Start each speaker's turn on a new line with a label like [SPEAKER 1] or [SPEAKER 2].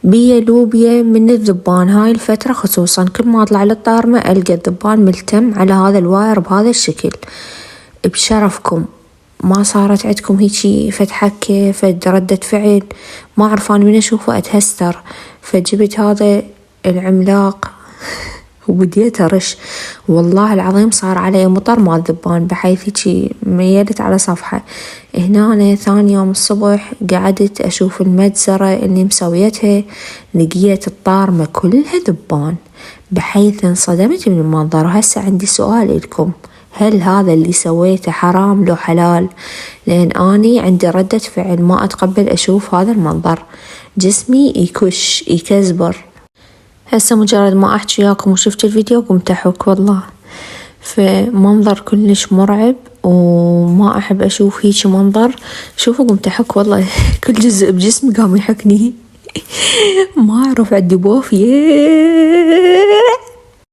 [SPEAKER 1] بيه لوبيا من الذبان. هاي الفترة خصوصا كل ما اطلع للطارمة القى الذبان ملتم على هذا الواير بهذا الشكل. بشرفكم ما صارت عندكم هيجي فد حكة فد ردة فعل؟ ما اعرف انا من اشوفه اتهستر، فجبت هذا العملاق وبديت ارش. والله العظيم صار علي مطر مال ذبان، بحيث هيجي ميلت على صفحة. هنا أنا ثاني يوم الصبح قعدت اشوف المجزرة اللي مسويتها، لقيت الطارمة كلها ذبان، بحيث انصدمت من المنظر. هسه عندي سؤال لكم، هل هذا اللي سويته حرام لو حلال؟ لأن أني عندي ردة فعل، ما أتقبل أشوف هذا المنظر، جسمي يكش يكزبر. هسه مجرد ما أحكي وياكم وشفت الفيديو قمت أحك والله، فمنظر كلش مرعب وما أحب أشوف هيك منظر. شوفوا قمت أحك والله كل جزء بجسمي قام يحكني ما أعرف عندي بوفية.